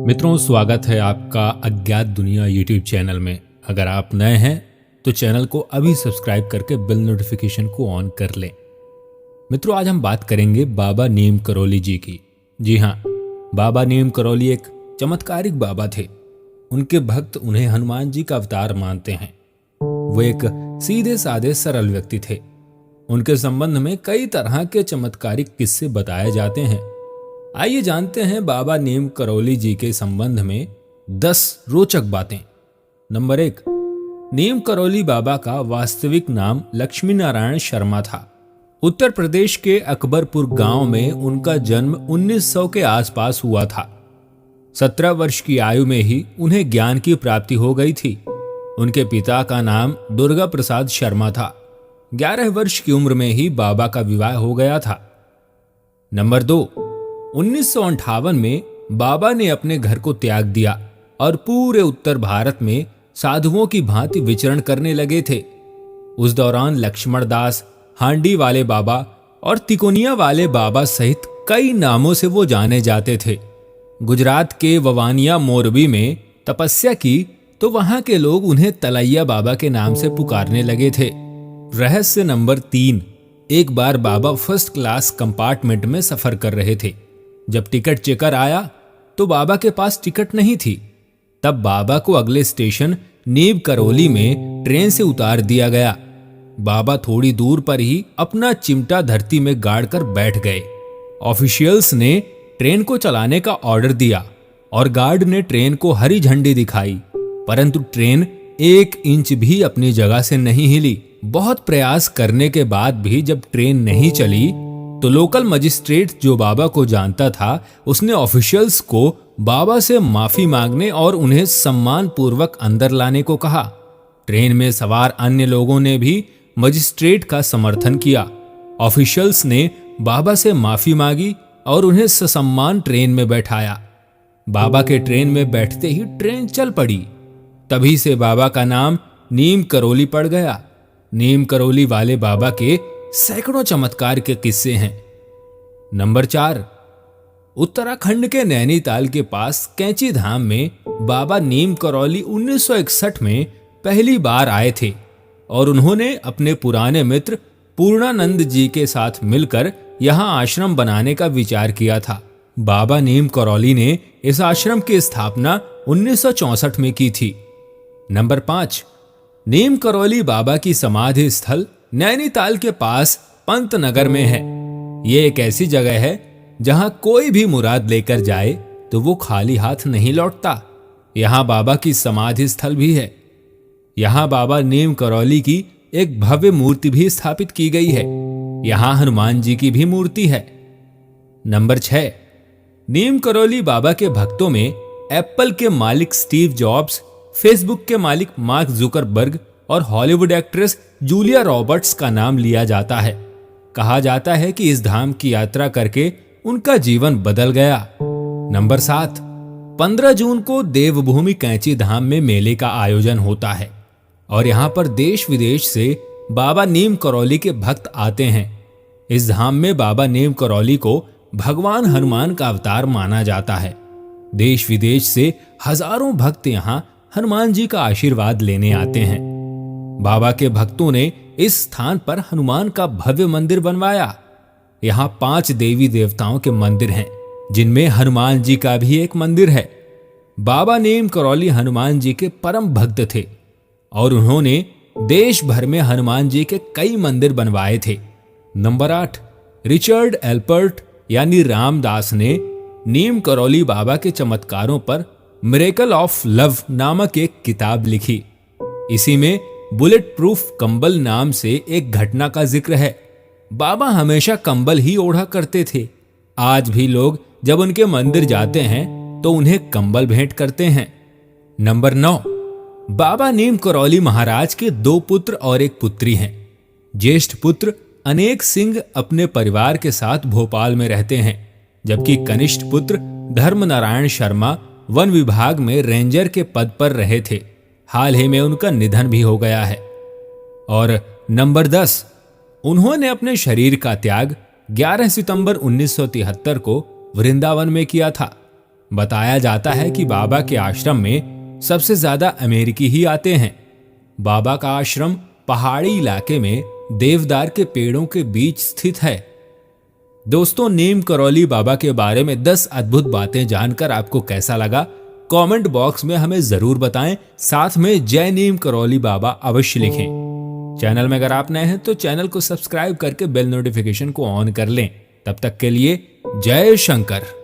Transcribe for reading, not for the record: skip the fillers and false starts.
मित्रों, स्वागत है आपका अज्ञात दुनिया यूट्यूब चैनल में। अगर आप नए हैं तो चैनल को अभी सब्सक्राइब करके बेल नोटिफिकेशन को ऑन कर लें। मित्रों, आज हम बात करेंगे बाबा नीम करौली जी की। जी हाँ, बाबा नीम करौली एक चमत्कारिक बाबा थे। उनके भक्त उन्हें हनुमान जी का अवतार मानते हैं। वो एक सीधे साधे सरल व्यक्ति थे। उनके संबंध में कई तरह के चमत्कारिक किस्से बताए जाते हैं। आइए जानते हैं बाबा नीम करौली जी के संबंध में 10 रोचक बातें। नंबर 1, नीम करौली बाबा का वास्तविक नाम लक्ष्मी नारायण शर्मा था। उत्तर प्रदेश के अकबरपुर गांव में उनका जन्म 1900 के आसपास हुआ था। 17 वर्ष की आयु में ही उन्हें ज्ञान की प्राप्ति हो गई थी। उनके पिता का नाम दुर्गा प्रसाद शर्मा था। 11 वर्ष की उम्र में ही बाबा का विवाह हो गया था। नंबर 2, 1958 में बाबा ने अपने घर को त्याग दिया और पूरे उत्तर भारत में साधुओं की भांति विचरण करने लगे थे। उस दौरान लक्ष्मण दास, हांडी वाले बाबा और तिकोनिया वाले बाबा सहित कई नामों से वो जाने जाते थे। गुजरात के ववानिया मोरबी में तपस्या की तो वहां के लोग उन्हें तलैया बाबा के नाम से पुकारने लगे थे। रहस्य नंबर 3, एक बार बाबा फर्स्ट क्लास कंपार्टमेंट में सफर कर रहे थे। जब टिकट चेकर आया तो बाबा के पास टिकट नहीं थी। तब बाबा को अगले स्टेशन नीम करौली में ट्रेन से उतार दिया गया। बाबा थोड़ी दूर पर ही अपना चिमटा धरती में गाड़ कर बैठ गए। ऑफिशियल्स ने ट्रेन को चलाने का ऑर्डर दिया और गार्ड ने ट्रेन को हरी झंडी दिखाई, परंतु ट्रेन 1 इंच भी अपनी जगह से नहीं हिली। बहुत प्रयास करने के बाद भी जब ट्रेन नहीं चली तो लोकल मजिस्ट्रेट, जो बाबा को जानता था, उसने ऑफिशियल्स को बाबा से माफी मांगने और उन्हें सम्मान पूर्वक अंदर लाने को कहा। ट्रेन में सवार अन्य लोगों ने भी मजिस्ट्रेट का समर्थन किया। ऑफिशियल्स ने बाबा से माफी मांगी और उन्हें ससम्मान ट्रेन में बैठाया। बाबा के ट्रेन में बैठते ही ट्रेन चल पड़ी। तभी से बाबा का नाम नीम करौली पड़ गया। नीम करौली वाले बाबा के सैकड़ों चमत्कार के किस्से हैं। नंबर 4, उत्तराखंड के नैनीताल के पास कैंची धाम में बाबा नीम करौली 1961 में पहली बार आए थे और उन्होंने अपने पुराने मित्र पूर्णानंद जी के साथ मिलकर यहां आश्रम बनाने का विचार किया था। बाबा नीम करौली ने इस आश्रम की स्थापना 1964 में की थी। नंबर 5, नीम करौली बाबा की समाधि स्थल नैनीताल के पास पंतनगर में है। ये एक ऐसी जगह है जहां कोई भी मुराद लेकर जाए तो वो खाली हाथ नहीं लौटता। यहां बाबा की समाधि स्थल भी है। यहां बाबा नीम करौली की एक भव्य मूर्ति भी स्थापित की गई है। यहां हनुमान जी की भी मूर्ति है। नंबर 6, नीम करौली बाबा के भक्तों में एप्पल के मालिक स्टीव जॉब्स, फेसबुक के मालिक मार्क जुकरबर्ग और हॉलीवुड एक्ट्रेस जूलिया रॉबर्ट्स का नाम लिया जाता है। कहा जाता है कि इस धाम की यात्रा करके उनका जीवन बदल गया। नंबर 7, 15 जून को देवभूमि कैंची धाम में मेले का आयोजन होता है और यहाँ पर देश विदेश से बाबा नीम करौली के भक्त आते हैं। इस धाम में बाबा नीम करौली को भगवान हनुमान का अवतार माना जाता है। देश विदेश से हजारों भक्त यहाँ हनुमान जी का आशीर्वाद लेने आते हैं। बाबा के भक्तों ने इस स्थान पर हनुमान का भव्य मंदिर बनवाया। यहाँ 5 देवी देवताओं के मंदिर हैं, जिनमें हनुमान जी का भी एक मंदिर है। बाबा नीम करौली हनुमान जी के परम भक्त थे और उन्होंने देश भर में हनुमान जी के कई मंदिर बनवाए थे। नंबर 8, रिचर्ड एल्पर्ट यानी रामदास ने नीम करौली बाबा के चमत्कारों पर मिरेकल ऑफ लव नामक एक किताब लिखी। इसी में बुलेट प्रूफ कंबल नाम से एक घटना का जिक्र है। बाबा हमेशा कंबल ही ओढ़ा करते थे। आज भी लोग जब उनके मंदिर जाते हैं तो उन्हें कंबल भेंट करते हैं। नंबर 9, बाबा नीम करौली महाराज के 2 पुत्र और एक पुत्री हैं। ज्येष्ठ पुत्र अनेक सिंह अपने परिवार के साथ भोपाल में रहते हैं, जबकि कनिष्ठ पुत्र धर्मनारायण शर्मा वन विभाग में रेंजर के पद पर रहे थे। हाल ही में उनका निधन भी हो गया है। और नंबर 10, उन्होंने अपने शरीर का त्याग 11 सितंबर 1973 को वृंदावन में किया था। बताया जाता है कि बाबा के आश्रम में सबसे ज्यादा अमेरिकी ही आते हैं। बाबा का आश्रम पहाड़ी इलाके में देवदार के पेड़ों के बीच स्थित है। दोस्तों, नीम करौली बाबा के बारे में 10 अद्भुत बातें जानकर आपको कैसा लगा, कमेंट बॉक्स में हमें जरूर बताएं। साथ में जय नीम करौली बाबा अवश्य लिखें। चैनल में अगर आप नए हैं तो चैनल को सब्सक्राइब करके बेल नोटिफिकेशन को ऑन कर लें। तब तक के लिए जय शंकर।